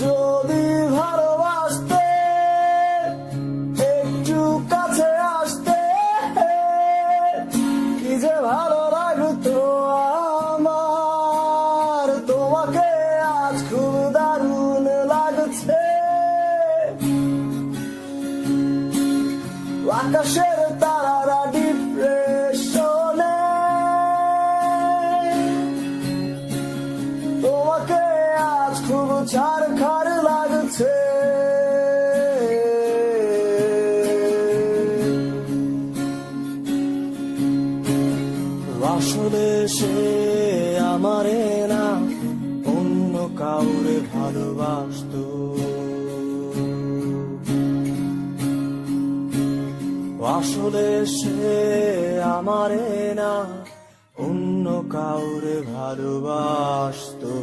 যদি ভালোবাসতে একটু কাছে আসতে, কি যে ভালো লাগতো আমার। তোমাকে আজ খুব দারুণ লাগছে। আকাশের তারারা ডিপ্রেশনে, তোমাকে আজ খুব ছারখার লাগছে। আসলে সে আমারে না অন্য কাউরে ভালোবাসতো। আসলে সে আমারে না অন্য কাউরে ভালোবাসতো।